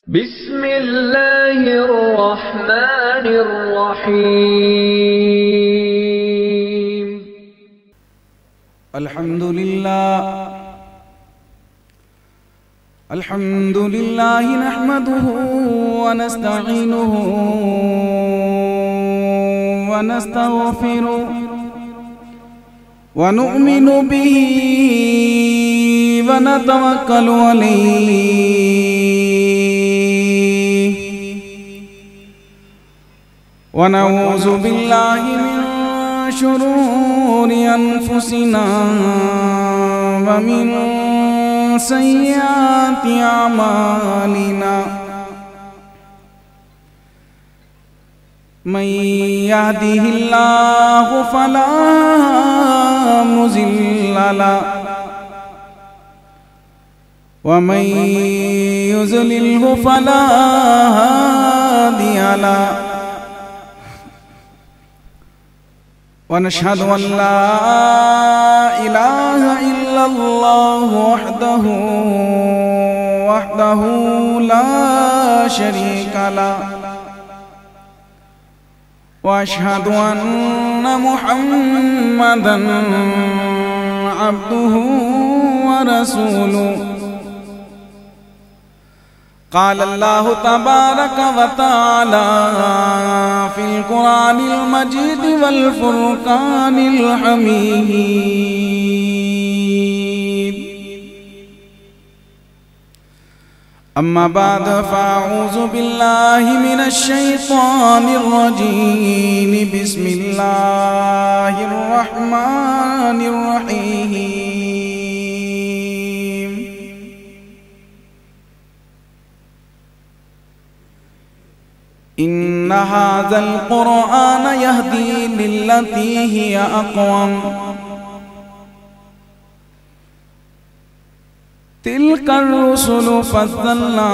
بسم اللہ الرحمن الرحیم الحمد للہ نحمده ونستعینه ونستغفره ونؤمن به ونتوکل علیہ ونعوذ باللہ من شرور انفسنا ومن سیئات اعمالنا من يهده الله فلا مضل له ومن يضلله فلا هادي له ونشهد أن لا إله إلا الله وحده لا شريك له وأشهد أن محمدًا عبده ورسوله قال الله تبارك وتعالى في القرآن المجيد والفرقان الحميد أما بعد فأعوذ بالله من الشيطان الرجيم بسم الله الرحمن الرحيم إن هذا القرآن يهدي للتي هي أقوم تلك الرسل فضلنا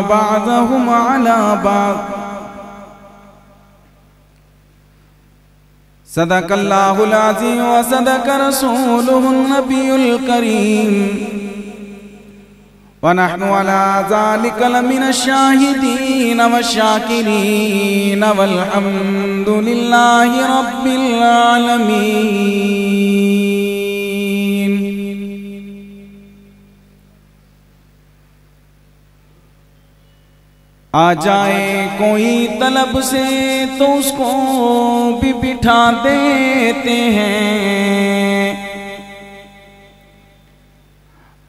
بعضهم على بعض صدق الله العظيم وصدق رسوله النبي الكريم ونحن على ذلك لمن الشاهدين والشاكرين والحمد لله رب العالمين آ جائے کوئی طلب سے تو اس کو بھی بٹھا دیتے ہیں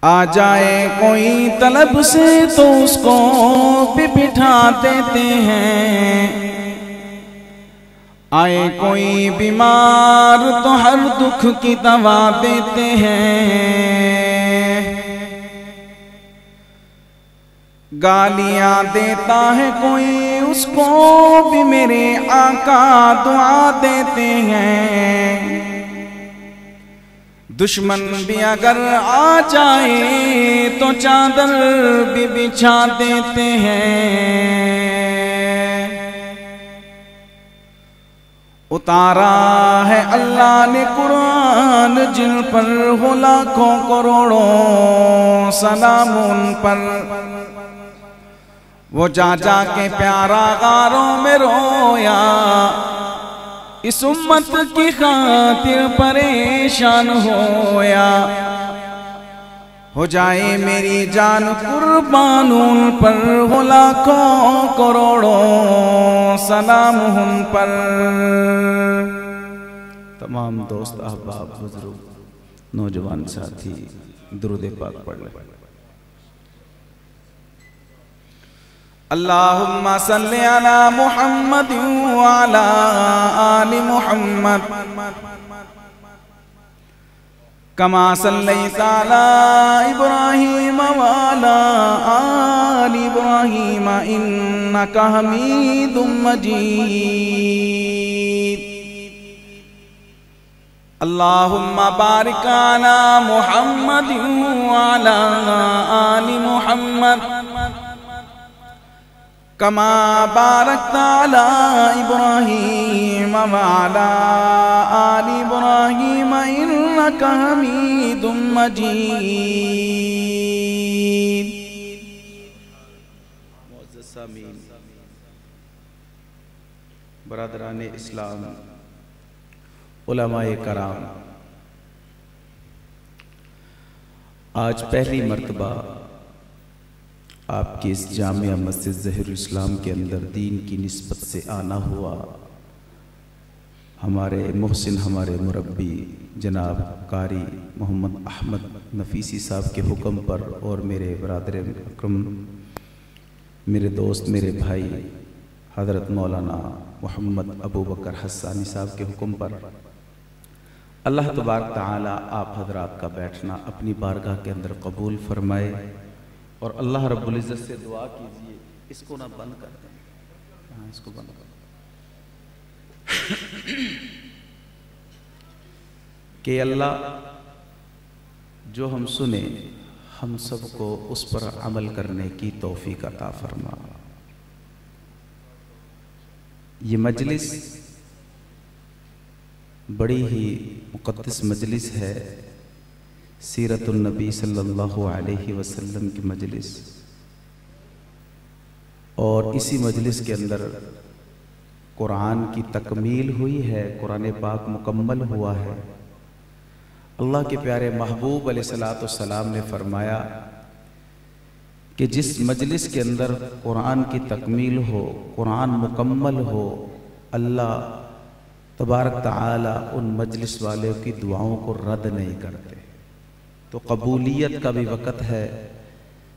آ جائے کوئی طلب سے تو اس کو بھی بٹھا دیتے ہیں آئے کوئی بیمار تو ہر دکھ کی دوا دیتے ہیں گالیاں دیتا ہے کوئی اس کو بھی میرے آقا دعا دیتے ہیں دشمن بھی اگر آ جائے تو چادر بھی بچھا دیتے ہیں اتارا ہے اللہ نے قرآن جن پر ہو لاکھوں کروڑوں سلام ان پر وہ جا جا کے پیارا غاروں میں رویا اس امت کی خاطر پریشان ہویا ہو جائے میری جان قربان ان پر ہو لاکھوں کروڑوں سلام ان پر تمام دوست احباب بزرگ نوجوان ساتھی درود پاک پڑھ لیں اللہم صلی علی محمد وعلی آل محمد کما صلیت علی ابراہیم وعلی آل ابراہیم انکا حمید مجید اللہم بارک علی محمد وعلی آل محمد کما بارکت علی ابراہیم وعلی آل ابراہیم انکا حمید مجید معزز سامعین، برادران اسلام، علماء کرام، آج پہلی مرتبہ آپ کی اس جامعہ مسجد ظہیر الاسلام کے اندر دین کی نسبت سے آنا ہوا۔ ہمارے محسن، ہمارے مربی جناب قاری محمد احمد نفیسی صاحب کے حکم پر اور میرے برادر اکرم، میرے دوست، میرے بھائی حضرت مولانا محمد ابو بکر حسانی صاحب کے حکم پر اللہ تبارک تعالی آپ حضرات کا بیٹھنا اپنی بارگاہ کے اندر قبول فرمائے، اور اللہ رب العزت سے دعا کیجئے اس کو نہ بند کر دیں، ہاں اس کو بند کر دیں، کہ اللہ جو ہم سنیں ہم سب کو اس پر عمل کرنے کی توفیق عطا فرما۔ یہ مجلس بڑی ہی مقدس مجلس ہے، سیرت النبی صلی اللہ علیہ وسلم کی مجلس، اور اسی مجلس کے اندر قرآن کی تکمیل ہوئی ہے، قرآن پاک مکمل ہوا ہے۔ اللہ کے پیارے محبوب علیہ السلام نے فرمایا کہ جس مجلس کے اندر قرآن کی تکمیل ہو، قرآن مکمل ہو، اللہ تبارک تعالی ان مجلس والوں کی دعاؤں کو رد نہیں کرتے۔ تو قبولیت کا بھی وقت ہے،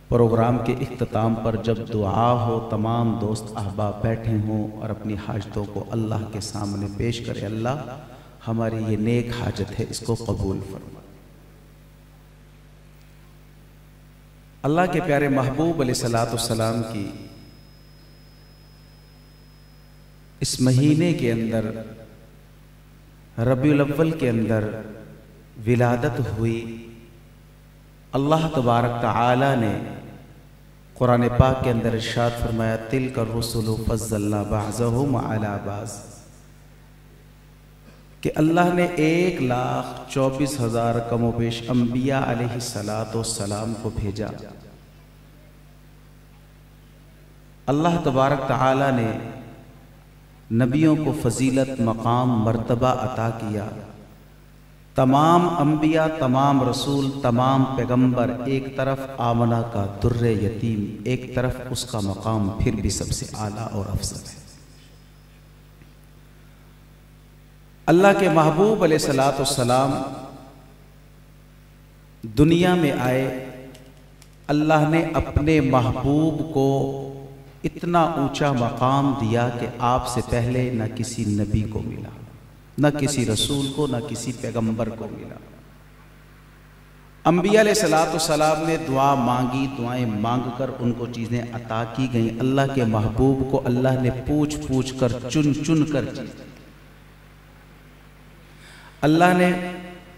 پروگرام کے اختتام پر جب دعا ہو، تمام دوست احباب بیٹھے ہوں اور اپنی حاجتوں کو اللہ کے سامنے پیش کرے، اللہ ہماری یہ نیک حاجت ہے، اس کو قبول فرما۔ اللہ کے پیارے محبوب علیہ السلام کی اس مہینے کے اندر، ربیع الاول کے اندر ولادت ہوئی۔ اللہ تبارک تعالی نے قرآن پاک کے اندر ارشاد فرمایا تِلْكَ الرُّسُلُ فَضَّلْنَا بَعْضَهُمْ عَلَى بَعْضٍ، کہ اللہ نے 1,24,000 کم و بیش انبیاء علیہ السلام کو بھیجا۔ اللہ تبارک تعالی نے نبیوں کو فضیلت، مقام، مرتبہ عطا کیا۔ تمام انبیاء، تمام رسول، تمام پیغمبر ایک طرف آمنہ کا در یتیم، ایک طرف اس کا مقام پھر بھی سب سے اعلیٰ اور افضل ہے۔ اللہ کے محبوب علیہ السلام دنیا میں آئے، اللہ نے اپنے محبوب کو اتنا اونچا مقام دیا کہ آپ سے پہلے نہ کسی نبی کو ملا، نہ کسی رسول کو، نہ کسی پیغمبر کو ملا۔ انبیاء علیہ السلام نے دعا مانگی، دعائیں مانگ کر ان کو چیزیں عطا کی گئیں۔ اللہ کے محبوب کو اللہ نے پوچھ پوچھ کر، چن چن کر چیزیں، اللہ نے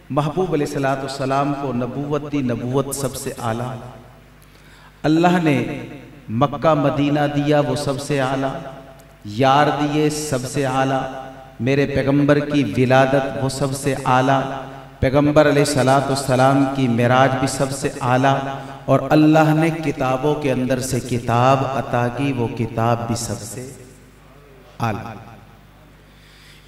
محبوب علیہ السلام کو نبوت دی، نبوت سب سے اعلیٰ۔ اللہ نے مکہ مدینہ دیا، وہ سب سے اعلیٰ۔ یار دیے، سب سے اعلیٰ۔ میرے پیغمبر کی ولادت، وہ سب سے اعلیٰ۔ پیغمبر علیہ السلام کی معراج بھی سب سے اعلیٰ، اور اللہ نے کتابوں کے اندر سے کتاب عطا کی، وہ کتاب بھی سب سے اعلیٰ۔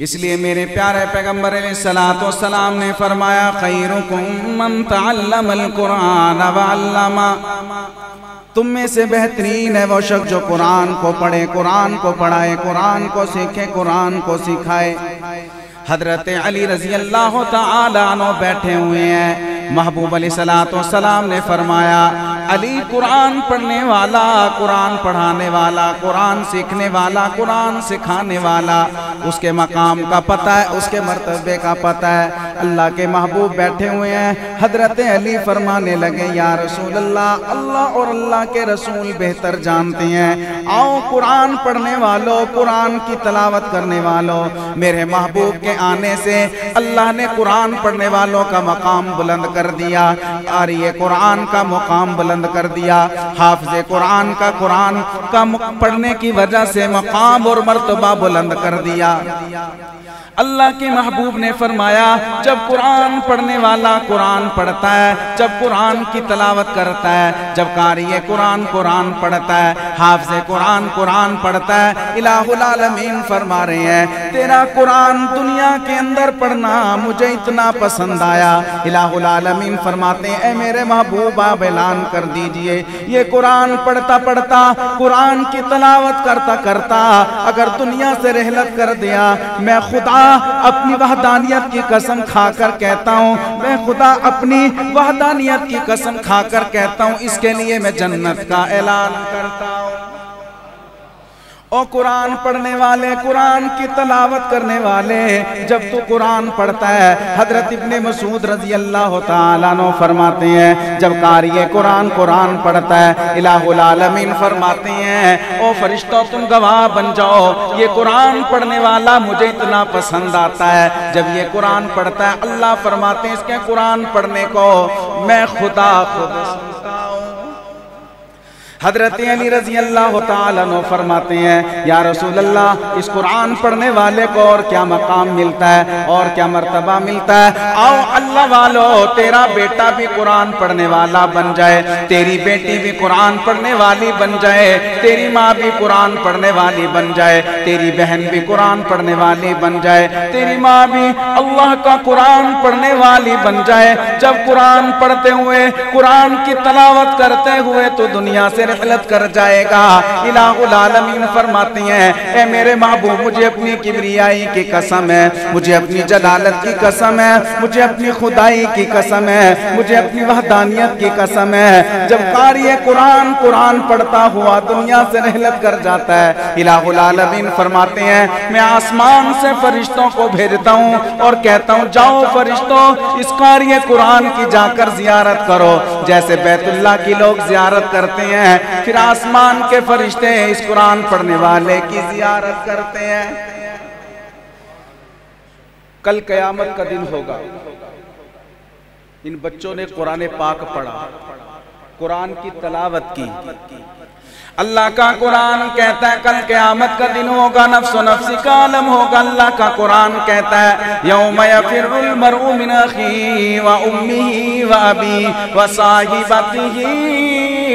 اس لیے میرے پیارے پیغمبر علیہ السلام نے فرمایا خیرکم من تعلم القرآن وعلما، تم میں سے بہترین ہے وہ شخص جو قرآن کو پڑھے، قرآن کو پڑھائے، قرآن کو سیکھے، قرآن کو سکھائے۔ حضرت علی رضی اللہ تعالیٰ عنہ بیٹھے ہوئے ہیں، محبوب علیہ السلام نے فرمایا علی قرآن پڑھنے والا، قرآن پڑھانے والا، قرآن سیکھنے والا، قرآن سکھانے والا، اس کے مقام کا پتہ ہے، اس کے مرتبے کا پتہ ہے۔ اللہ کے محبوب بیٹھے ہوئے ہیں، حضرت علی فرمانے لگے یا رسول اللہ، اللہ اور اللہ کے رسول بہتر جانتے ہیں، آؤ قرآن پڑھنے والوں، قرآن کی تلاوت کرنے والوں، میرے محبوب کے آنے سے اللہ نے قرآن پڑھنے والوں کا مقام بلند کر دیا، اور یہ قرآن کا مقام بلند بلند کر دیا. حافظ قرآن کا پڑھنے کی وجہ سے مقام اور مرتبہ بلند کر دیا. اللہ کے محبوب نے فرمایا جب قرآن پڑھنے والا قرآن پڑھتا ہے, جب قرآن کی تلاوت کرتا ہے, جب قاری قرآن پڑھتا ہے, حافظ قرآن پڑھتا ہے, الہ العالمین فرما رہے ہیں تیرا قرآن دنیا کے اندر پڑھنا مجھے اتنا پسند آیا. الہ العالمین فرماتے ہیں اے میرے محبوب آپ اعلان کر دیجئے یہ قرآن پڑھتا پڑھتا, قرآن کی تلاوت کرتا کرتا اگر دنیا سے رحلت کر دیا, میں خدا اپنی وحدانیت کی قسم کھا کر کہتا ہوں, میں خدا اپنی وحدانیت کی قسم کھا کر کہتا ہوں اس کے لیے میں جنت کا اعلان کرتا ہوں. اور قرآن پڑھنے والے, قرآن کی تلاوت کرنے والے, جب تو قرآن پڑھتا ہے, حضرت ابن مسعود رضی اللہ تعالیٰ عنہ فرماتے ہیں جب قاری قرآن پڑھتا ہے, الہ العالمین فرماتے ہیں او فرشتوں تم گواہ بن جاؤ یہ قرآن پڑھنے والا مجھے اتنا پسند آتا ہے. جب یہ قرآن پڑھتا ہے اللہ فرماتے ہیں اس کے قرآن پڑھنے کو میں خدا خود سنتا ہوں. حضرت علی رضی اللہ تعالیٰ عنہ فرماتے ہیں یا رسول اللہ اس قرآن پڑھنے والے کو اور کیا مقام ملتا ہے اور کیا مرتبہ ملتا ہے. آؤ اللہ والو تیرا بیٹا بھی قرآن پڑھنے والا بن جائے, تیری بیٹی بھی قرآن پڑھنے والی بن جائے, تیری ماں بھی قرآن پڑھنے والی بن جائے, تیری بہن بھی قرآن پڑھنے والی بن جائے, تیری ماں بھی اللہ کا قرآن پڑھنے والی بن جائے. جب قرآن پڑھتے ہوئے, قرآن کی تلاوت کرتے ہوئے تو دنیا سے رحلت کر جائے گا. الہ العالمین فرماتے ہیں اے میرے محبوب مجھے اپنی کبریائی کی قسم ہے, مجھے اپنی جلالت کی قسم ہے, مجھے اپنی خدائی کی قسم ہے, مجھے اپنی وحدانیت کی قسم ہے. جب قاری قرآن پڑھتا ہوا دنیا سے رحلت کر جاتا ہے, الہ العالمین فرماتے ہیں میں آسمان سے فرشتوں کو بھیجتا ہوں اور کہتا ہوں جاؤ فرشتوں اس قاری قرآن کی جا کر زیارت کرو جیسے بیت اللہ کی لوگ زیارت کرتے ہیں. پھر آسمان کے فرشتے اس قرآن پڑھنے والے کی زیارت کرتے ہیں. کل قیامت کا دن ہوگا, ان بچوں نے قرآن پاک پڑھا, قرآن کی تلاوت کی. اللہ کا قرآن کہتا ہے کل قیامت کا دن ہوگا, نفس و نفسی کا عالم ہوگا. اللہ کا قرآن کہتا ہے یوم یفر المرء من اخیہ و امہ و ابیہ و صاحبتہ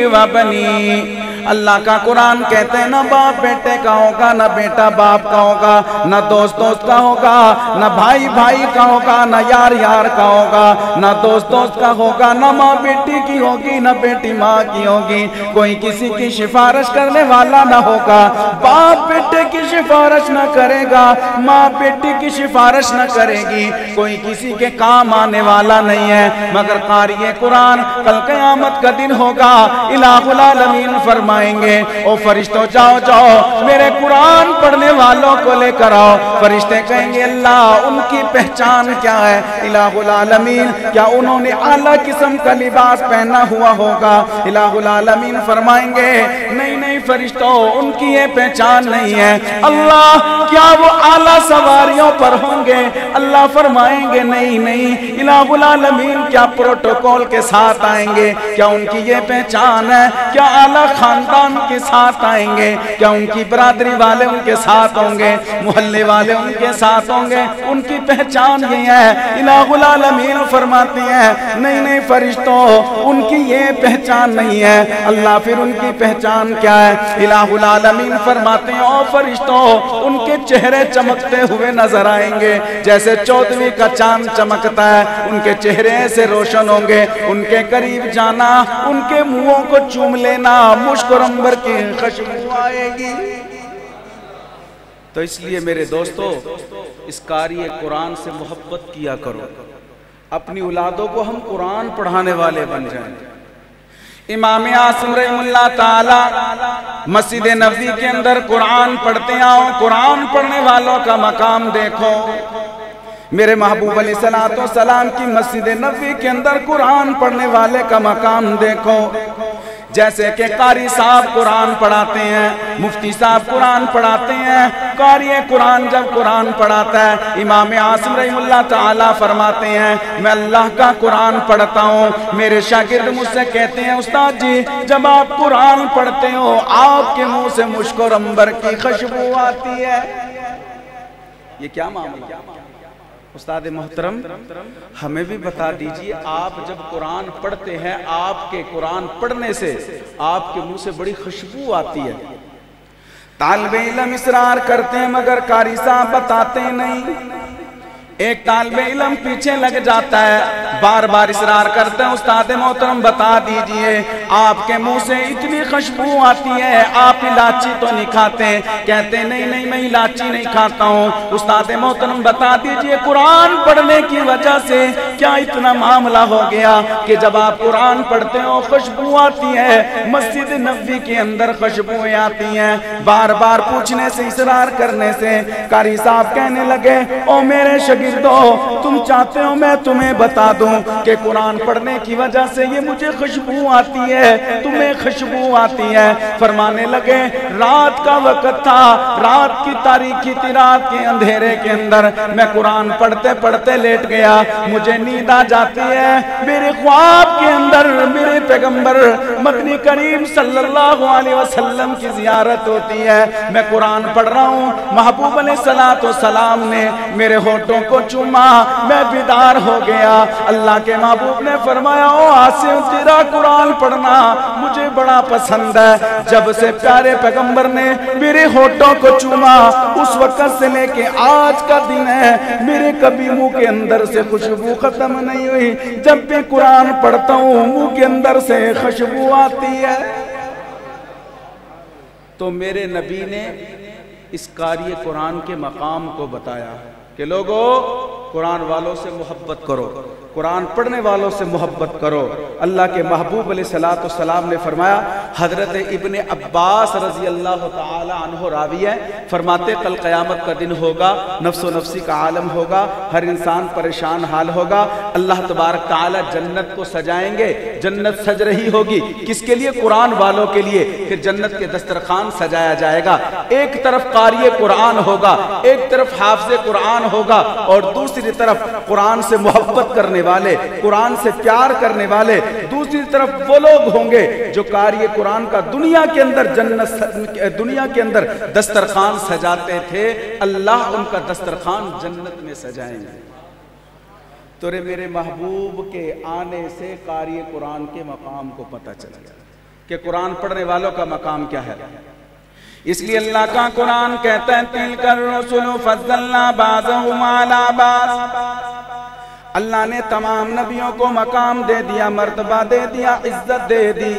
و بنیہ. اللہ کا قرآن کہتے ہیں نہ باپ بیٹے کا ہوگا, نہ بیٹا باپ کا ہوگا, نہ دوست دوست کا ہوگا, نہ بھائی بھائی کا ہوگا, نہ یار یار کا ہوگا, نہ دوست دوست کا ہوگا, نہ ماں بیٹی کی ہوگی, نہ بیٹی ماں کی ہوگی. کوئی کسی کی سفارش کرنے والا نہ ہوگا, باپ بیٹے کی سفارش نہ کرے گا, ماں بیٹی کی سفارش نہ کرے گی, کوئی کسی کے کام آنے والا نہیں ہے مگر قاری قرآن. کل قیامت کا دن ہوگا, الہ العالمین فرمائیں گے او فرشتوں جاؤ جاؤ میرے قرآن پڑھنے والوں کو لے کر آؤ. فرشتے کہیں گے اللہ ان کی پہچان کیا ہے؟ الہ العالمین کیا انہوں نے اعلیٰ قسم کا لباس پہنا ہوا ہوگا؟ الہ العالمین فرمائیں گے نہیں نہیں فرشتوں ان کی یہ پہچان نہیں ہے. اللہ کیا وہ اعلیٰ سواریوں پر ہوں گے؟ اللہ فرمائیں گے نہیں نہیں. الہ العالمین کیا پروٹوکول کے ساتھ آئیں گے؟ کیا ان کی یہ پہچان ہے؟ کیا اعلیٰ خاندان کے ساتھ آئیں گے؟ کیا ان کی برادری والے ان کے ساتھ ہوں گے؟ محلے والے ان کے ساتھ ہوں گے؟ ان کی پہچان یہ ہے. الہ العالمین فرماتے ہیں نہیں نہیں فرشتوں ان کی یہ پہچان نہیں ہے. اللہ پھر ان کی پہچان کیا ہے؟ الہ العالمین فرماتے ہیں او فرشتوں ان کے چہرے چمکتے ہوئے نظر آئیں گے جیسے 14ویں کا چاند چمکتا ہے. ان کے چہرے سے روشن ہوں گے, ان کے قریب جانا, ان کے منہوں کو چوم لینا, مشک اور عنبر کی خوشبو آئے گی. تو اس لیے میرے دوستو اس قاری قرآن سے محبت کیا کرو, اپنی اولادوں کو ہم قرآن پڑھانے والے بن جائیں. امام عاصم رحمہ اللہ تعالی مسجد نبوی کے اندر قرآن پڑھتے آؤ, قرآن پڑھنے والوں کا مقام دیکھو. میرے محبوب علیہ السلام کی مسجد نبوی کے اندر قرآن پڑھنے والے کا مقام دیکھو. جیسے کہ قاری صاحب قرآن پڑھاتے ہیں، مفتی صاحب قرآن پڑھاتے ہیں، قاری قرآن جب قرآن پڑھاتا ہے، امام عاصم رحمہ اللہ تعالی فرماتے ہیں میں اللہ کا قرآن پڑھتا ہوں، میرے شاگرد مجھ سے کہتے ہیں استاد جی جب آپ قرآن پڑھتے ہو آپ کے منہ سے مشک اور عنبر کی خوشبو آتی ہے۔ یہ کیا معاملہ؟ استاد محترم ہمیں بھی بتا دیجئے، آپ جب قرآن پڑھتے ہیں آپ کے قرآن پڑھنے سے آپ کے منہ سے بڑی خوشبو آتی ہے، طالب علم اصرار کرتے ہیں مگر قاری صاحب بتاتے نہیں، ایک طالب علم پیچھے لگ جاتا ہے بار بار اصرار کرتے ہیں استاد محترم بتا دیجئے آپ کے منہ سے اتنی خوشبو آتی ہے آپ الائچی تو نہیں کھاتے، کہتے ہیں نہیں میں الائچی نہیں کھاتا ہوں، استاد محترم بتا دیجئے قرآن پڑھنے کی وجہ سے کیا اتنا معاملہ ہو گیا کہ جب آپ قرآن پڑھتے ہو خوشبو آتی ہے، مسجد نبوی کے اندر خوشبوئیں آتی ہیں، بار بار پوچھنے سے اصرار کرنے سے قاری صاحب کہنے لگے او میرے شاگردو تم چاہتے ہو میں تمہیں بتا دوں کہ قرآن پڑھنے کی وجہ سے یہ مجھے خوشبو آتی ہے تمہیں خوشبو آتی ہے، فرمانے لگے رات کا وقت تھا، رات کی تاریکی تھی، رات کے اندھیرے کے اندر میں قرآن پڑھتے پڑھتے لیٹ گیا، مجھے نیند آ جاتی ہے، میرے خواب کے اندر میرے پیغمبر مدنی کریم صلی اللہ علیہ وسلم کی زیارت ہوتی ہے، میں قرآن پڑھ رہا ہوں، محبوب علیہ السلام نے میرے ہونٹوں کو چوما، میں بیدار ہو گیا، اللہ کے محبوب نے فرمایا او عاصم تیرا قرآن پڑھنا مجھے بڑا پسند ہے، جب سے پیارے پیغمبر نے میرے ہونٹوں کو چوما اس وقت سے لے کے آج کا دن ہے میرے کبھی منہ کے اندر سے خوشبو ختم نہیں ہوئی، جب بھی قرآن پڑھتا ہوں منہ کے اندر سے خوشبو آتی ہے۔ تو میرے نبی نے اس قاری قرآن کے مقام کو بتایا کہ لوگو قرآن والوں سے محبت کرو، قرآن پڑھنے والوں سے محبت کرو۔ اللہ کے محبوب علیہ السلام نے فرمایا، حضرت ابن عباس رضی اللہ تعالی عنہ راوی ہے، فرماتے کل قیامت کا دن ہوگا، نفس و نفسی کا عالم ہوگا، ہر انسان پریشان حال ہوگا، اللہ تبارک تعالی جنت کو سجائیں گے، جنت سج رہی ہوگی کس کے لیے؟ قرآن والوں کے لیے، پھر جنت کے دسترخوان سجایا جائے گا، ایک طرف قاری قرآن ہوگا، ایک طرف حافظ قرآن ہوگا اور دوسری طرف قرآن سے محبت کرنے والے، قرآن سے پیار کرنے والے، دوسری طرف وہ لوگ ہوں گے جو قاری قرآن کا دنیا کے اندر دسترخوان سجاتے تھے، اللہ ان کا دسترخوان جنت میں سجائیں گے۔ تو میرے محبوب کے آنے سے قاری قرآن کے مقام کو پتہ چل گیا کہ قرآن پڑھنے والوں کا مقام کیا ہے۔ اس لیے اللہ کا قرآن کہتا ہے تِلْكَ الرُّسُلُ فَضَّلْنَا بَعْضَهُمْ عَلَىٰ بَعْضٍ، اللہ نے تمام نبیوں کو مقام دے دیا، مرتبہ دے دیا، عزت دے دی،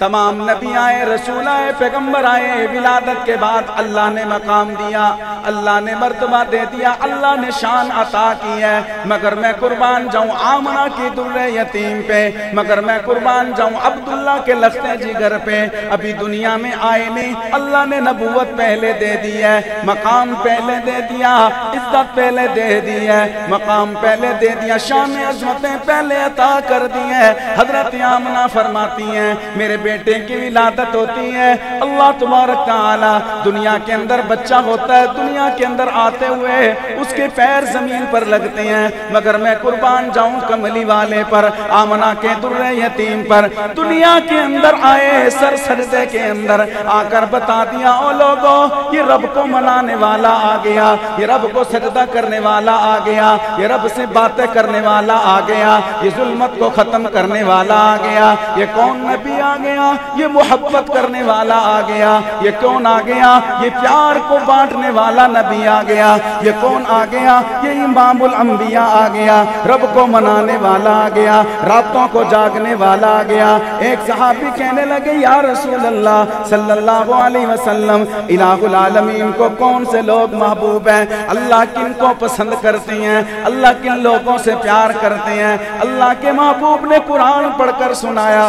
تمام نبی آئے، رسول آئے، پیغمبر آئے، ولادت کے بعد اللہ نے مقام دیا، اللہ نے مرتبہ دے دیا، اللہ نے شان عطا کی ہے، مگر میں قربان جاؤں آمنہ کی در یتیم پہ، مگر میں قربان جاؤں عبداللہ کے لخت جگر پہ، ابھی دنیا میں آئے نہیں، اللہ نے نبوت پہلے دے دی ہے، مقام پہلے دے دیا، عزت پہلے دے دی ہے، مقام پہلے دے دیا، شان عظمتیں پہلے عطا کر دی ہیں۔ حضرت آمنہ فرماتی ہیں میرے بیٹے کی ولادت ہوتی ہے، اللہ تبارک تعالی دنیا کے اندر بچہ ہوتا ہے، دنیا کے اندر آتے ہوئے اس کے پیر زمین پر لگتے ہیں، مگر میں قربان جاؤں کملی والے پر، آمنہ کے در یتیم پر، دنیا کے اندر آئے سر سجدے کے اندر آ کر بتا دیا او لوگوں یہ رب کو منانے والا آ گیا، یہ رب کو سجدہ کرنے والا آ گیا، یہ رب سے باتیں کرنے والا آ گیا، یہ ظلمت کو ختم کرنے والا آ گیا، یہ کون نبی آ گیا؟ یہ محبت کرنے والا آ گیا، یہ کون آ گیا؟ یہ پیار کو بانٹنے والا نبی آ گیا، یہ کون آ گیا؟ یہ امام الانبیاء آ گیا، رب کو منانے والا آ گیا، راتوں کو جاگنے والا آ گیا۔ ایک صحابی کہنے لگے یا رسول اللہ صلی اللہ علیہ وسلم الہ العالمین کو کون سے لوگ محبوب ہیں؟ اللہ کن کو پسند کرتے ہیں؟ اللہ کن لوگوں سے پیار کرتے ہیں؟ اللہ کے محبوب نے قرآن پڑھ کر سنایا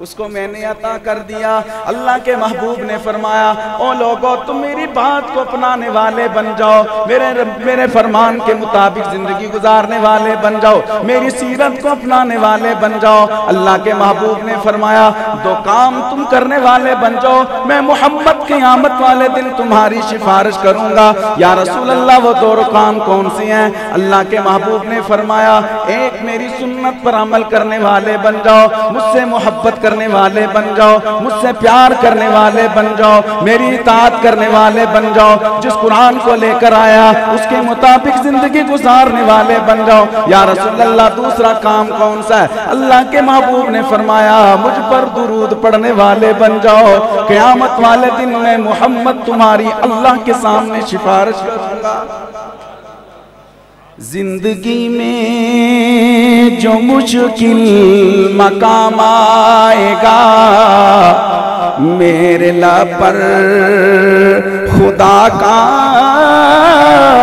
اس کو میں نے عطا کر دیا۔ اللہ کے محبوب نے فرمایا او لوگو تم میری بات کو اپنانے والے بن جاؤ، میرے فرمان کے مطابق زندگی گزارنے والے بن جاؤ، میری سیرت کو اپنانے والے بن جاؤ۔ اللہ کے محبوب نے فرمایا دو کام تم کرنے والے بن جاؤ، میں محمد قیامت والے دن تمہاری سفارش کروں گا۔ یا رسول اللہ وہ دو کام کون سے ہیں؟ اللہ کے محبوب نے فرمایا ایک میری سنت پر عمل کرنے والے بن جاؤ، مجھ سے محبت کرنے والے بن جاؤ، مجھ سے پیار کرنے والے بن جاؤ، میری اطاعت کرنے والے بن جاؤ، جس قرآن کو لے کر آیا اس کے مطابق زندگی گزارنے والے بن جاؤ۔ یا رسول اللہ دوسرا کام کون سا ہے؟ اللہ کے محبوب نے فرمایا مجھ پر درود پڑھنے والے بن جاؤ، قیامت والے دن میں محمد تمہاری اللہ کے سامنے سفارش کروں گا۔ زندگی میں جو مشکل مقام آئے گا میرے لب پر خدا کا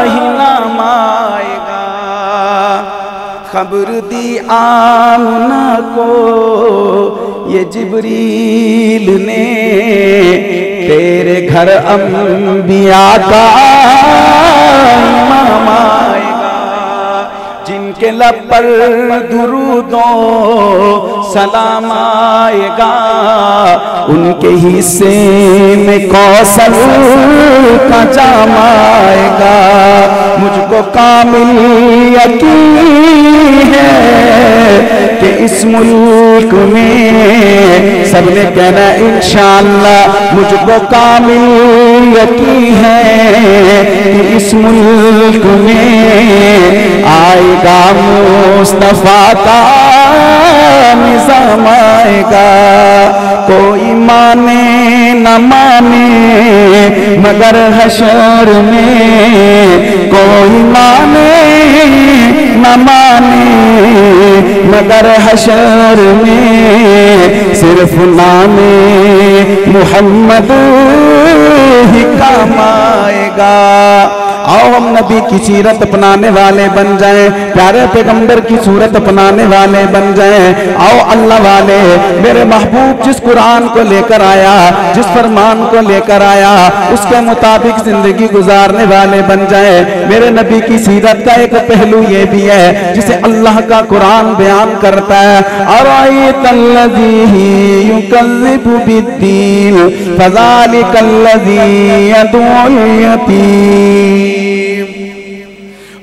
ہی نام آئے گا۔ خبر دی آمنہ کو یہ جبریل نے تیرے گھر انبیاء کا امام آئے گا۔ جن کے لب پر درود و سلام آئے گا ان کے حصے میں کوثر کا جام آئے گا۔ مجھ کو کامل یقین ہے کہ اس ملک میں سب نے کہنا انشاءاللہ، مجھ کو کامل یقین ہے کہ اس ملک میں آئے گا مصطفیٰ کا نظام آئے گا۔ کوئی مانے نہ مانے مگر حشر میں، کوئی مانے نہ مانے مگر حشر میں صرف نام محمد ہی کام آئے گا۔ آؤ ہم نبی کی سیرت اپنانے والے بن جائیں، پیارے پیغمبر کی صورت اپنانے والے بن جائیں۔ آؤ اللہ والے میرے محبوب جس قرآن کو لے کر آیا، جس فرمان کو لے کر آیا اس کے مطابق زندگی گزارنے والے بن جائیں۔ میرے نبی کی سیرت کا ایک پہلو یہ بھی ہے جسے اللہ کا قرآن بیان کرتا ہے، أَرَأَيْتَ الَّذِي يُكَذِّبُ بِالدِّينِ فَذَلِكَ الَّذِي يَدْعُو الْيَتِيمَ۔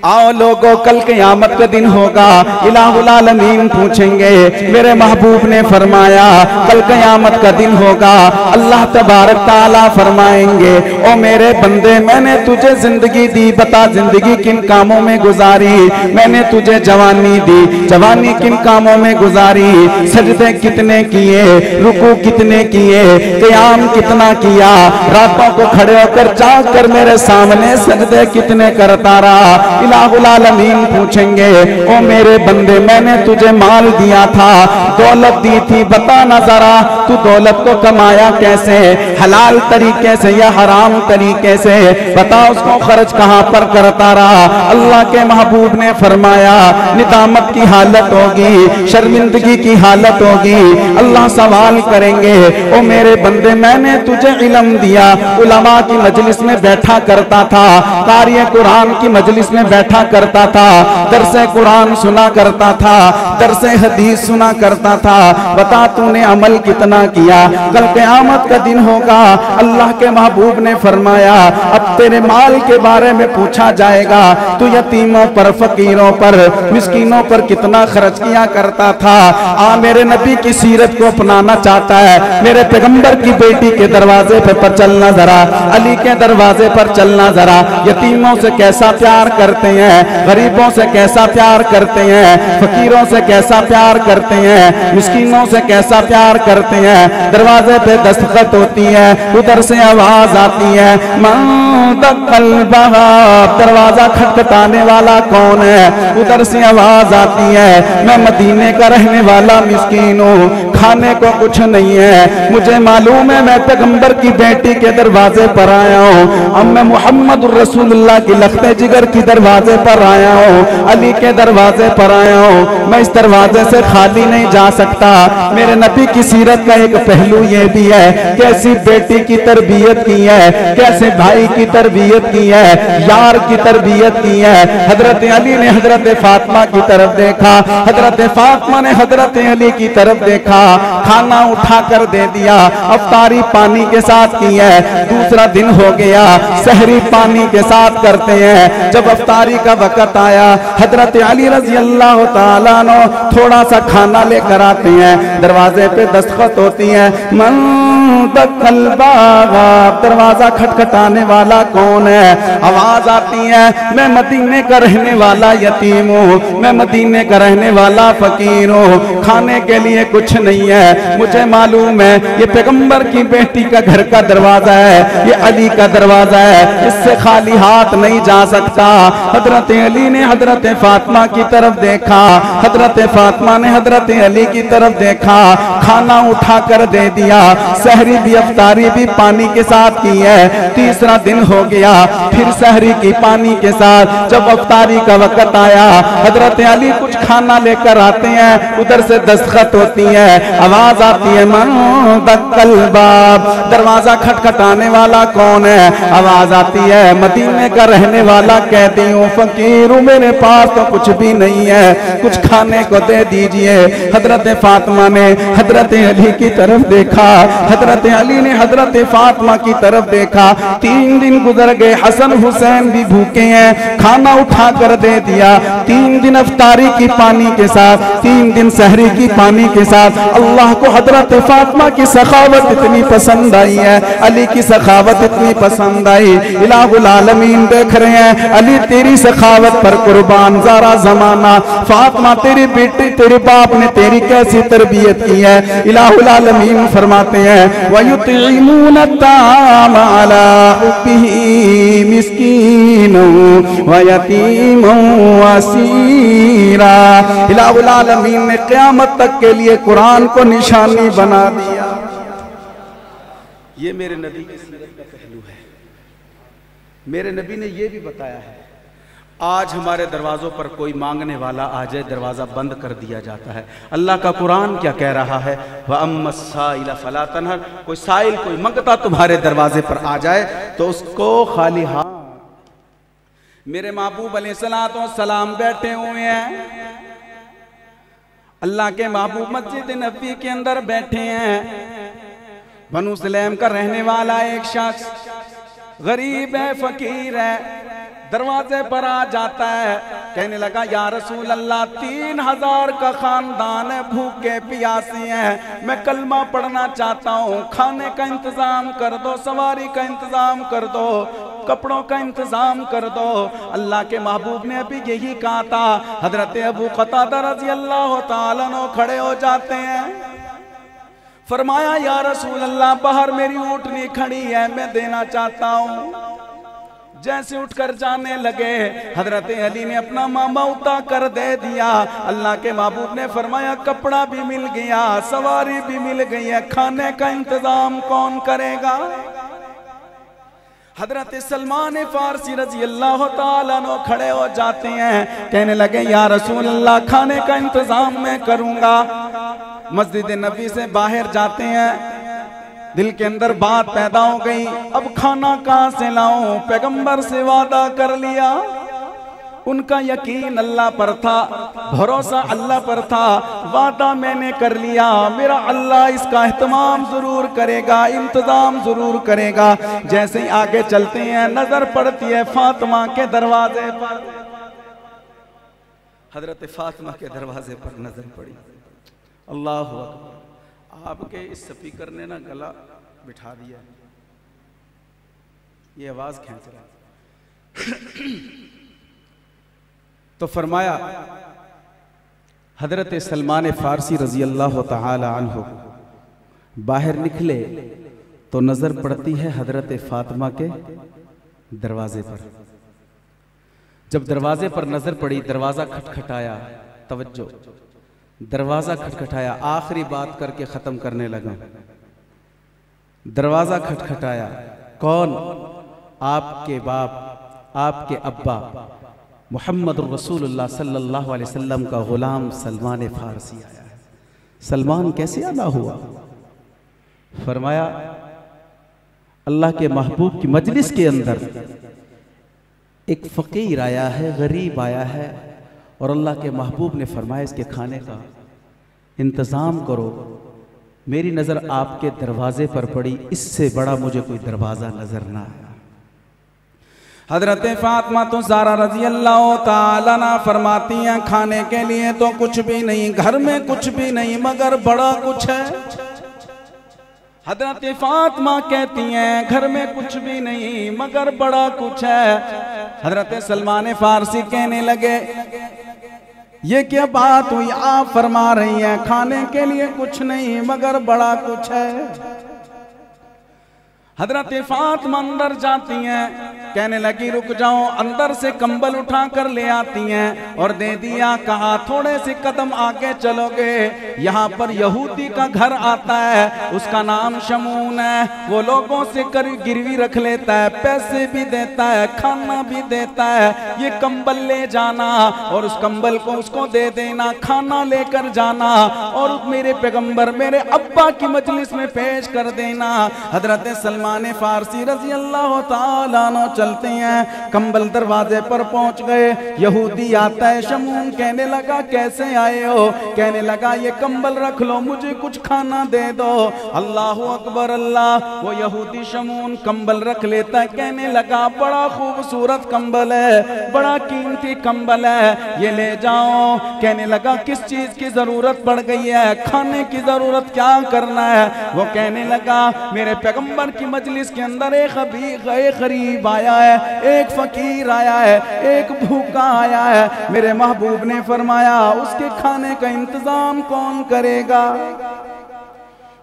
آؤ لوگوں کل قیامت کا دن ہوگا، الہ العالمین پوچھیں گے، میرے محبوب نے فرمایا کل قیامت کا دن ہوگا، اللہ تبارک تعالیٰ فرمائیں گے او میرے بندے میں نے تجھے زندگی دی، بتا زندگی کن کاموں میں گزاری، میں نے تجھے جوانی دی، جوانی کن کاموں میں گزاری، سجدے کتنے کیے، رکوع کتنے کیے، قیام کتنا کیا، راتوں کو کھڑے ہو کر جاگ کر میرے سامنے سجدے کتنے کرتا رہا۔ الہ العالمین پوچھیں گے او میرے بندے میں نے تجھے مال دیا تھا، دولت دی تھی، بتا نہ ذرا تو دولت کو کمایا کیسے، حلال طریقے سے یا حرام طریقے سے، بتا اس کو خرچ کہاں پر کرتا رہا۔ اللہ کے محبوب نے فرمایا ندامت کی حالت ہوگی، شرمندگی کی حالت ہوگی۔ اللہ سوال کریں گے او میرے بندے میں نے تجھے علم دیا، علماء کی مجلس میں بیٹھا کرتا تھا، قاری قرآن کی مجلس میں بیٹھا کرتا تھا، درس قرآن سنا کرتا تھا، درس حدیث سنا کرتا تھا، بتا تو نے عمل کتنا کیا۔ کل قیامت کا دن ہوگا، اللہ کے محبوب نے فرمایا اب تیرے مال کے بارے میں پوچھا جائے گا، تو یتیموں پر، فقیروں پر، مسکینوں پر کتنا خرچ کیا کرتا تھا۔ میرے نبی کی سیرت کو اپنانا چاہتا ہے، میرے پیغمبر کی بیٹی کے دروازے پر چلنا ذرا، علی کے دروازے پر چلنا ذرا، یتیموں سے کیسا پیار کرتے ہیں، غریبوں سے کیسا پیار کرتے ہیں، فقیروں سے کیسا پیار کرتے ہیں، مسکینوں سے کیسا پیار کرتے ہیں۔ دروازے پہ دستخط ہوتی ہے، ادھر سے آواز آتی ہے من دق الباب، دروازہ کھٹکھٹانے والا کون ہے، ادھر سے آواز آتی ہے میں مدینے کا رہنے والا مسکین ہوں، کھانے کو کچھ نہیں ہے، مجھے معلوم ہے میں پیغمبر کی بیٹی کے دروازے پر آیا ہوں، اب میں محمد الرسول اللہ کی لخت جگر کی دروازے پر آیا ہوں، علی کے دروازے پر آیا ہوں، میں اس دروازے سے خالی نہیں جا سکتا۔ میرے نبی کی سیرت کا ایک پہلو یہ بھی ہے، کیسی بیٹی کی تربیت کی ہے، کیسے بھائی کی تربیت کی ہے، یار کی تربیت کی ہے۔ حضرت علی نے حضرت فاطمہ کی طرف دیکھا، حضرت فاطمہ نے حضرت علی کی طرف دیکھا، کھانا اٹھا کر دے دیا، افطاری پانی کے ساتھ کی ہے، دوسرا دن ہو گیا، سحری پانی کے ساتھ کرتے ہیں۔ جب افطاری کا وقت آیا، حضرت علی رضی اللہ تعالیٰ عنہ تھوڑا سا کھانا لے کر آتے ہیں، دروازے پہ دستخط ہوتی ہے، من دق الباب، دروازہ کھٹکھٹانے والا کون ہے؟ آواز آتی ہے، میں مدینے کا رہنے والا یتیم ہوں، میں مدینے کا رہنے والا فقیر ہوں، کھانے کے لیے کچھ نہیں ہے، مجھے معلوم ہے یہ پیغمبر کی بیٹی کا گھر کا دروازہ ہے، یہ علی کا دروازہ ہے، اس سے خالی ہاتھ نہیں جا سکتا۔ حضرت علی نے حضرت فاطمہ کی طرف دیکھا، حضرت فاطمہ نے حضرت علی کی طرف دیکھا، کھانا اٹھا کر دے دیا، سحری بھی افطاری بھی پانی کے ساتھ کی ہے، تیسرا دن ہو گیا، پھر سحری کی پانی کے ساتھ۔ جب افطاری کا وقت آیا، حضرت علی کچھ کھانا لے کر آتے ہیں، ادھر سے دستخط ہوتی ہے، آواز آتی ہے، من دق الباب، دروازہ کھٹکھٹانے والا کون ہے؟ آواز آتی ہے، مدینے کا رہنے والا قیدی ہوں، فقیر ہوں، میرے پاس تو کچھ بھی نہیں ہے، کچھ کھانے کو دے دیجئے۔ حضرت فاطمہ نے حضرت علی کی طرف دیکھا، حضرت علی نے حضرت فاطمہ کی طرف دیکھا، 3 دن گزر گئے، حسن حسین بھی بھوکے ہیں، کھانا اٹھا کر دے دیا، 3 دن افطاری کی پانی کے ساتھ، 3 دن سحری کی پانی کے ساتھ۔ اللہ کو حضرت فاطمہ کی سخاوت اتنی پسند آئی ہے، علی کی سخاوت اتنی پسند آئی، الہ العالمین دیکھ رہے ہیں، علی تیری سخاوت پر قربان زارا زمانہ، فاطمہ تیری بیٹی، تیرے باپ نے تیری کیسی تربیت کی ہے۔ الہ العالمین فرماتے ہیں، وَيُطْعِمُونَ الطَّعَامَ عَلَىٰ حُبِّهِ مِسْكِينًا وَيَتِيمًا وَأَسِيرًا۔ الہ العالمین نے قیامت تک کے لیے قرآن کو نشانی بنا دیا۔ یہ میرے نبی کی سیرت کا پہلو ہے۔ میرے نبی نے یہ بھی بتایا ہے، آج ہمارے دروازوں پر کوئی مانگنے والا آ جائے، دروازہ بند کر دیا جاتا ہے۔ اللہ کا قرآن کیا کہہ رہا ہے، وَأَمَّا السَّائِلَ فَلَا تَنْهَرْ، کوئی سائل، کوئی منگتا تمہارے دروازے پر آ جائے تو اس کو خالی ہاتھ۔ میرے محبوب علیہ السلام بیٹھے ہوئے ہیں، اللہ کے محبوب مسجد نبوی کے اندر بیٹھے ہیں، بنو سلیم کا رہنے والا ایک شخص غریب ہے، فقیر ہے، دروازے پر آ جاتا ہے، کہنے لگا یا رسول اللہ 3000 کا خاندان ہے، بھوکے پیاسے ہیں، میں کلمہ پڑھنا چاہتا ہوں، کھانے کا انتظام کر دو، سواری کا انتظام کر دو، کپڑوں کا انتظام کر دو۔ اللہ کے محبوب نے ابھی یہی کہا تھا، حضرت ابو قتادہ رضی اللہ تعالیٰ عنہ کھڑے ہو جاتے ہیں، فرمایا یا رسول اللہ باہر میری اونٹنی کھڑی ہے، میں دینا چاہتا ہوں۔ جیسے اٹھ کر جانے لگے، حضرت علی نے اپنا ماما اٹھا کر دے دیا۔ اللہ کے محبوب نے فرمایا کپڑا بھی مل گیا، سواری بھی مل گئی ہے، کھانے کا انتظام کون کرے گا؟ حضرت سلمان فارسی رضی اللہ تعالیٰ عنہ کھڑے ہو جاتے ہیں، کہنے لگے یا رسول اللہ کھانے کا انتظام میں کروں گا۔ مسجد نبی سے باہر جاتے ہیں، دل کے اندر بات پیدا ہو گئی، اب کھانا کہاں سے لاؤں؟ پیغمبر سے وعدہ کر لیا، ان کا یقین اللہ پر تھا، بھروسہ اللہ پر تھا، وعدہ میں نے کر لیا، میرا اللہ اس کا اہتمام ضرور کرے گا، انتظام ضرور کرے گا۔ جیسے ہی آگے چلتے ہیں، نظر پڑتی ہے فاطمہ کے دروازے پر، حضرت فاطمہ کے دروازے پر نظر پڑی، اللہ اکبر، آپ کے اس سپیکر نے نا گلا بٹھا دیا، یہ آواز کھینچ رہا ہے۔ تو فرمایا حضرت سلمان فارسی رضی اللہ تعالی عنہ باہر نکلے تو نظر پڑتی ہے حضرت فاطمہ کے دروازے پر۔ جب دروازے پر نظر پڑی، دروازہ کھٹکھٹایا، توجہ، دروازہ کھٹکھٹایا، آخری بات کر کے ختم کرنے لگا۔ دروازہ کھٹکھٹایا، کون؟ آپ کے باپ، آپ کے ابا محمد الرسول اللہ صلی اللہ علیہ وسلم کا غلام سلمان فارسی آیا ہے۔ سلمان کیسے ادا ہوا؟ فرمایا اللہ کے محبوب کی مجلس کے اندر ایک فقیر آیا ہے، غریب آیا ہے، اور اللہ کے محبوب نے فرمایا اس کے کھانے کا انتظام کرو۔ میری نظر آپ کے دروازے پر پڑی، اس سے بڑا مجھے کوئی دروازہ نظر نہ آیا۔ حضرت فاطمہ تو زہرا رضی اللہ تعالیٰ عنہا فرماتی ہیں کھانے کے لیے تو کچھ بھی نہیں، گھر میں کچھ بھی نہیں، مگر بڑا کچھ ہے۔ حضرت فاطمہ کہتی ہیں گھر میں کچھ بھی نہیں مگر بڑا کچھ ہے۔ حضرت سلمان فارسی کہنے لگے یہ کیا بات ہوئی، آپ فرما رہی ہیں کھانے کے لیے کچھ نہیں مگر بڑا کچھ ہے۔ حضرت فاطمہ اندر جاتی ہیں، کہنے لگی رک جاؤ، اندر سے کمبل اٹھا کر لے آتی ہیں اور دے دیا، کہا تھوڑے سے قدم آگے چلو گے یہاں پر یہودی کا گھر آتا ہے، اس کا نام شمون ہے، وہ لوگوں سے گروی رکھ لیتا ہے، پیسے بھی دیتا ہے، کھانا بھی دیتا ہے، یہ کمبل لے جانا اور اس کمبل کو اس کو دے دینا، کھانا لے کر جانا اور میرے پیغمبر میرے ابا کی مجلس میں پیش کر دینا۔ حضرت سلمان فارسی رضی اللہ تعالیٰ عنہ چلتے ہیں، کمبل دروازے پر پہنچ گئے، یہودی آتا ہے، شمون کہنے لگا کیسے آئے ہو؟ کہنے لگا یہ کمبل رکھ لو، مجھے کچھ کھانا دے دو۔ اللہ اکبر اللہ، وہ یہودی شمون کمبل رکھ لیتا ہے، کہنے لگا بڑا خوبصورت کمبل ہے، بڑا قیمتی کمبل ہے، یہ لے جاؤ۔ کہنے لگا کس چیز کی ضرورت پڑ گئی ہے، کھانے کی ضرورت کیا کرنا ہے؟ وہ کہنے لگا میرے پیغمبر کی مجلس کے اندر ایک غریب آیا ہے، ایک فقیر آیا ہے، ایک بھوکا آیا ہے، میرے محبوب نے فرمایا اس کے کھانے کا انتظام کون کرے گا؟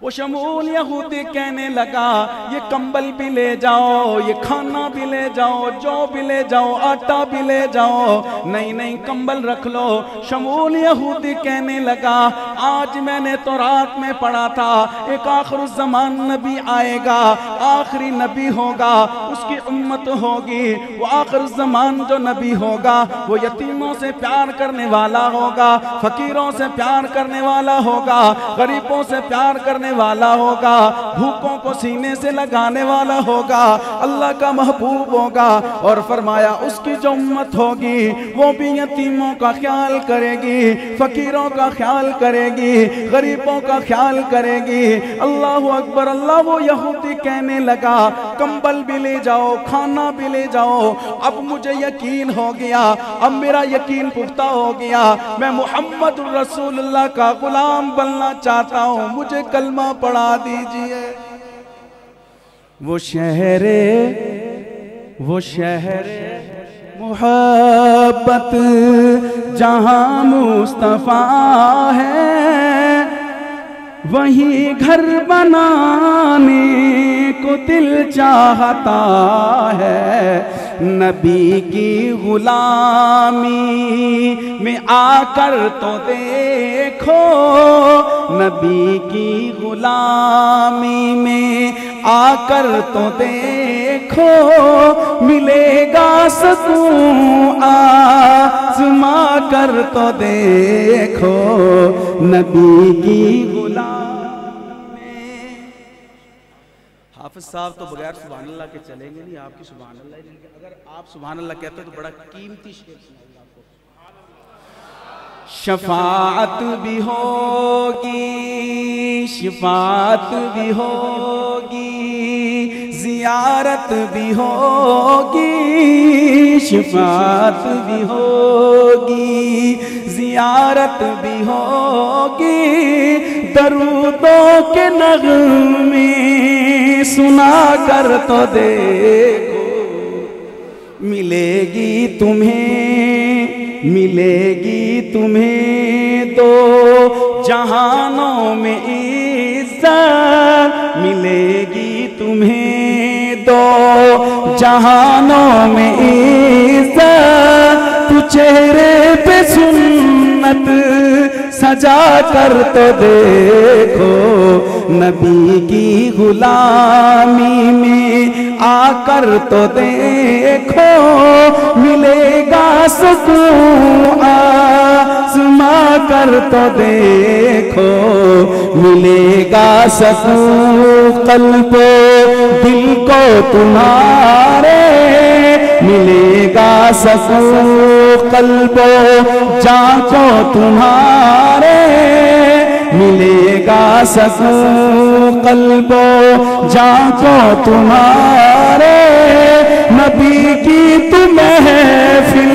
وہ شمول یہودی کہنے لگا یہ کمبل بھی لے جاؤ، یہ کھانا بھی لے جاؤ، جو بھی لے جاؤ، آٹا بھی لے جاؤ، نہیں نہیں کمبل رکھ لو۔ شمول یہودی کہنے لگا آج میں نے تو رات میں پڑھا تھا ایک آخر الزمان نبی آئے گا، آخری نبی ہوگا، اس کی امت ہوگی، وہ آخر الزمان جو نبی ہوگا وہ یتیموں سے پیار کرنے والا ہوگا، فقیروں سے پیار کرنے والا ہوگا، غریبوں سے پیار کرنے والا ہوگا، بھوکوں کو سینے سے لگانے والا ہوگا، اللہ کا محبوب ہوگا۔ اور فرمایا اس کی جو امت ہوگی وہ بھی یتیموں کا خیال کرے گی، فقیروں کا خیال کرے گی، غریبوں کا خیال کرے گی۔ اللہ اکبر اللہ، وہ یہودی کہنے لگا کمبل بھی لے جاؤ، کھانا بھی لے جاؤ، اب مجھے یقین ہو گیا، اب میرا یقین پختہ ہو گیا، میں محمد الرسول اللہ کا غلام بننا چاہتا ہوں، مجھے کلمہ پڑھا دیجئے۔ وہ شہر محبت جہاں مصطفیٰ ہے، وہیں گھر بنانے کو دل چاہتا ہے، نبی کی غلامی میں آ کر تو دیکھو، نبی کی غلامی میں آ کر تو دیکھو، ملے گا سکون آزما کر تو دیکھو، نبی کی غلامی۔ حافظ صاحب تو بغیر سبحان اللہ کے چلیں گے نہیں، آپ کی سبحان اللہ ہی، اگر آپ سبحان اللہ کہتے ہیں تو بڑا قیمتی شعر سنائیے آپ کو۔ شفاعت بھی ہوگی، شفاعت بھی ہوگی، زیارت بھی ہوگی، شفاعت بھی ہوگی، زیارت بھی ہوگی، درودوں کے نغمے سنا کر تو دیکھو، ملے گی تمہیں دو جہانوں میں عزت، ملے گی تمہیں دو جہانوں میں عزت، تو چہرے پہ سنت سجا کر تو دیکھو، نبی کی غلامی میں آ کر تو دیکھو، ملے گا سکون، آزما کر تو دیکھو، ملے گا سکون قلب و دل کو تمہارے، ملے گا سکون قلب و جان کو تمہارے، ملے گا سکون قلب و جان کو تمہارے، نبی کی تم محفل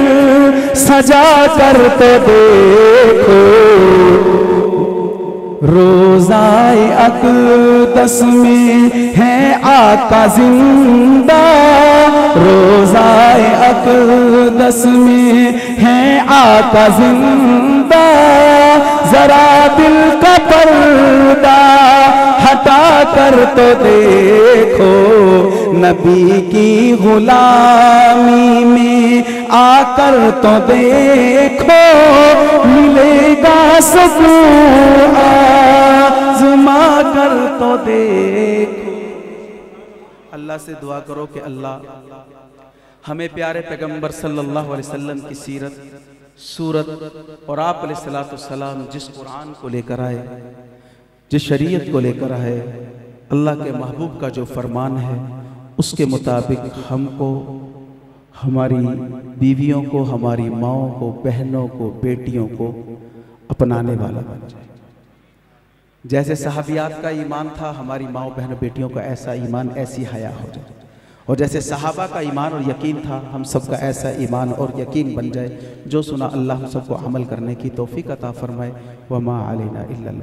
سجا کر تو دیکھو، روزائے اقدس میں ہے آقا زندہ، روزائے اقدس میں ہے آقا زندہ، ذرا دل کا پردہ ہٹا کر تو دیکھو، نبی کی غلامی میں آ کر تو دیکھو، ملے گا سکون، آزما کر تو دیکھو۔ اللہ سے دعا کرو کہ اللہ ہمیں پیارے پیغمبر صلی اللہ علیہ وسلم کی سیرت، صورت اور آپ علیہ السلام جس قرآن کو لے کر آئے، جس شریعت کو لے کر آئے، اللہ کے محبوب کا جو فرمان ہے اس کے مطابق ہم کو، ہماری بیویوں کو، ہماری ماؤں کو، بہنوں کو، بیٹیوں کو اپنانے والا بن جائے۔ جیسے صحابیات کا ایمان تھا، ہماری ماؤں بہنوں بیٹیوں کا ایسا ایمان، ایسی حیا ہو جائے، اور جیسے صحابہ کا ایمان اور یقین تھا، ہم سب کا ایسا ایمان اور یقین بن جائے۔ جو سنا اللہ ہم سب کو عمل کرنے کی توفیق عطا فرمائے۔ وما علینا الا اللہ۔